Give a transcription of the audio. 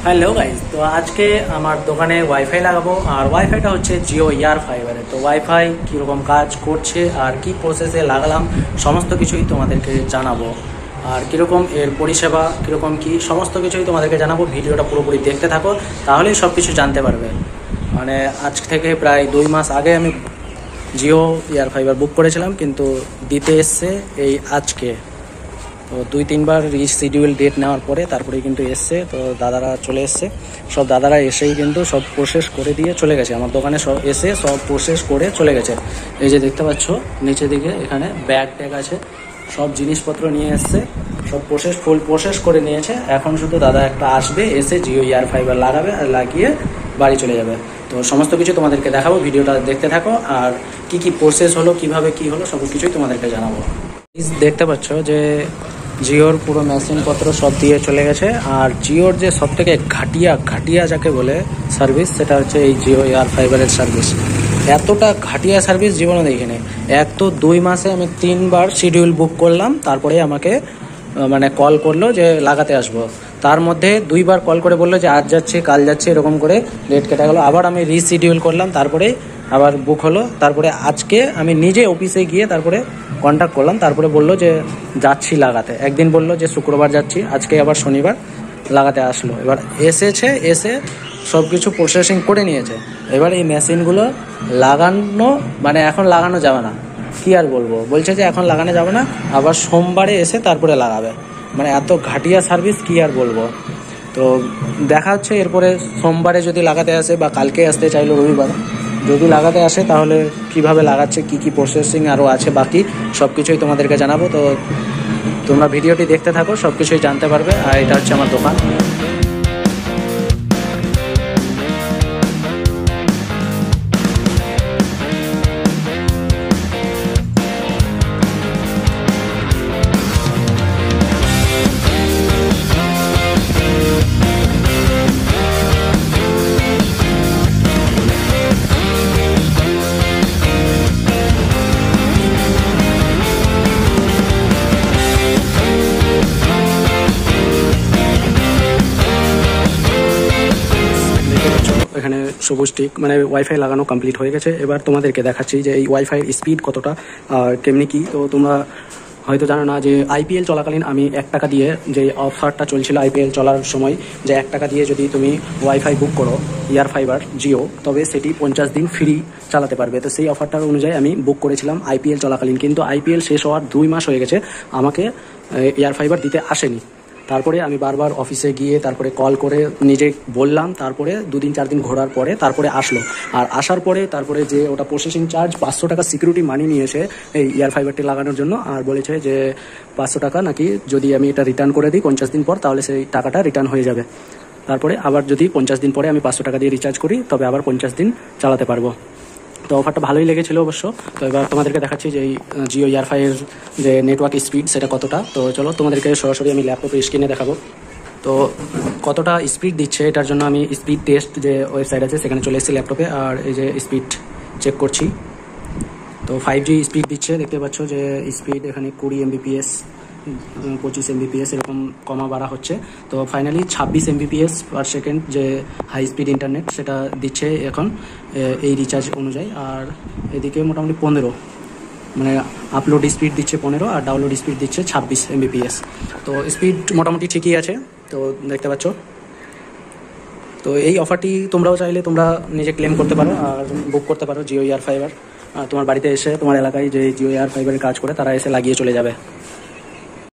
Hello guys, তো আজকে আমার দোকানে ওয়াইফাই লাগাবো। আর ওয়াইফাইটা হচ্ছে জিও ইয়ার ফাইবারের। তো ওয়াইফাই কীরকম কাজ করছে আর কি প্রসেসে লাগালাম সমস্ত কিছুই তোমাদেরকে জানাবো। আর কীরকম এর পরিষেবা কীরকম কি সমস্ত কিছুই তোমাদেরকে জানাবো। ভিডিওটা পুরোপুরি দেখতে থাকো, তাহলেই সব কিছু জানতে পারবে। মানে আজ থেকে প্রায় 2 মাস আগে আমি জিও ইয়ার ফাইবার বুক করেছিলাম, কিন্তু দিতে এসছে এই আজকে। তো 2-3 বার রিশিডিউল ডেট নেওয়ার পরে তারপরেই কিন্তু এসছে। তো দাদারা চলে এসছে, সব দাদারা এসেই কিন্তু সব প্রসেস করে দিয়ে চলে গেছে। আমার দোকানে সব এসে সব প্রসেস করে চলে গেছে। এই যে দেখতে পাচ্ছ নিচে দিকে এখানে ব্যাগ ট্যাগ আছে, সব জিনিসপত্র নিয়ে এসছে, সব ফুল প্রসেস করে নিয়েছে। এখন শুধু দাদা একটা আসবে, এসে জিও ইয়ার ফাইবার লাগাবে আর লাগিয়ে বাড়ি চলে যাবে। তো সমস্ত কিছু তোমাদেরকে দেখাবো, ভিডিওটা দেখতে থাকো। আর কি কি প্রসেস হলো, কিভাবে কি হলো, সব কিছুই তোমাদেরকে জানাবো। দেখতে পাচ্ছ যে জিওর পুরো মেশিনপত্র সব দিয়ে চলে গেছে। আর জিওর যে সব থেকে ঘাটিয়া যাকে বলে সার্ভিস, সেটা হচ্ছে এই জিও এয়ার ফাইবারের সার্ভিস। এতটা ঘাটিয়া সার্ভিস জীবনে দেখিনি। এক তো 2 মাসে আমি 3 বার শিডিউল বুক করলাম, তারপরে আমাকে মানে কল করলো যে লাগাতে আসবো। তার মধ্যে 2 বার কল করে বললো যে আজ যাচ্ছে কাল যাচ্ছে, এরকম করে ডেট কেটে গেলো। আবার আমি রিশিডিউল করলাম, তারপরে আবার বুক হলো। তারপরে আজকে আমি নিজে অফিসে গিয়ে তারপরে কন্ট্যাক্ট করলাম, তারপরে বললো যে যাচ্ছি লাগাতে। একদিন বললো যে শুক্রবার যাচ্ছি, আজকে আবার শনিবার লাগাতে আসলো। এবার এসে সব কিছু প্রসেসিং করে নিয়েছে। এবার এই মেশিনগুলো লাগানো মানে এখন লাগানো যাবে না, কি আর বলবো। বলছে যে এখন লাগানো যাবে না, আবার সোমবারে এসে তারপরে লাগাবে। মানে এত ঘাটিয়া সার্ভিস, কি আর বলবো। তো দেখা হচ্ছে এরপরে সোমবারে যদি লাগাতে আসে, বা কালকে আসতে চাইলো রবিবার, যদি লাগাতে আসে তাহলে কিভাবে লাগাচ্ছে, কি কি প্রসেসিং আরও আছে বাকি সব কিছুই তোমাদেরকে জানাবো। তো তোমরা ভিডিওটি দেখতে থাকো, সব কিছুই জানতে পারবে। আর এটা হচ্ছে আমার দোকান। এখানে সবুজ টিক মানে ওয়াইফাই লাগানো কমপ্লিট হয়ে গেছে। এবার তোমাদেরকে দেখাচ্ছি যে এই ওয়াইফাইয়ের স্পিড কতটা আর কেমনি কি। তো তোমরা হয়তো জানো না যে আইপিএল চলাকালীন আমি 1 টাকা দিয়ে, যে অফারটা চলছিল আইপিএল চলার সময়, যে 1 টাকা দিয়ে যদি তুমি ওয়াইফাই বুক করো ইয়ার ফাইবার জিও, তবে সেটি 50 দিন ফ্রি চালাতে পারবে। তো সেই অফারটার অনুযায়ী আমি বুক করেছিলাম আইপিএল চলাকালীন, কিন্তু আইপিএল শেষ হওয়ার 2 মাস হয়ে গেছে, আমাকে ইয়ার ফাইবার দিতে আসেনি। তারপরে আমি বারবার অফিসে গিয়ে তারপরে কল করে নিজে বললাম, তারপরে 2-4 দিন ঘোরার পরে তারপরে আসলো। আর আসার পরে তারপরে যে ওটা প্রসেসিং চার্জ 500 টাকা সিকিউরিটি মানি নিয়েছে এই ইয়ার ফাইবারটি লাগানোর জন্য। আর বলেছে যে 500 টাকা নাকি যদি আমি এটা রিটার্ন করে দিই 50 দিন পর, তাহলে সেই টাকাটা রিটার্ন হয়ে যাবে। তারপরে আবার যদি 50 দিন পরে আমি 500 টাকা দিয়ে রিচার্জ করি, তবে আবার 50 দিন চালাতে পারবো। তো অফারটা ভালোই লেগেছিলো অবশ্য। তো এবার তোমাদেরকে দেখাচ্ছি যে এই জিও ইয়ারফাইয়ের যে নেটওয়ার্ক স্পিড সেটা কতটা। তো চলো তোমাদেরকে সরাসরি আমি ল্যাপটপের স্ক্রিনে দেখাবো। তো কতটা স্পিড দিচ্ছে এটার জন্য আমি স্পিড টেস্ট যে ওয়েবসাইট আছে সেখানে চলে এসেছি ল্যাপটপে। আর এই যে স্পিড চেক করছি, তো 5G স্পিড দিচ্ছে। দেখতে পাচ্ছ যে স্পিড এখানে 20 Mbps, 25 Mbps এরকম কমা বাড়া হচ্ছে। তো ফাইনালি 26 Mbps পার সেকেন্ড যে হাই স্পিড ইন্টারনেট সেটা দিচ্ছে এখন এই রিচার্জ অনুযায়ী। আর এদিকে মোটামুটি 15 মানে আপলোড স্পিড দিচ্ছে 15, আর ডাউনলোড স্পিড দিচ্ছে 26 Mbps। তো স্পিড মোটামুটি ঠিকই আছে, তো দেখতে পাচ্ছ। তো এই অফারটি তোমরাও চাইলে তোমরা নিজে ক্লেম করতে পারো আর বুক করতে পারো জিও ইয়ার ফাইবার। তোমার বাড়িতে এসে তোমার এলাকায় যে জিও এয়ার ফাইবারের কাজ করে তারা এসে লাগিয়ে চলে যাবে।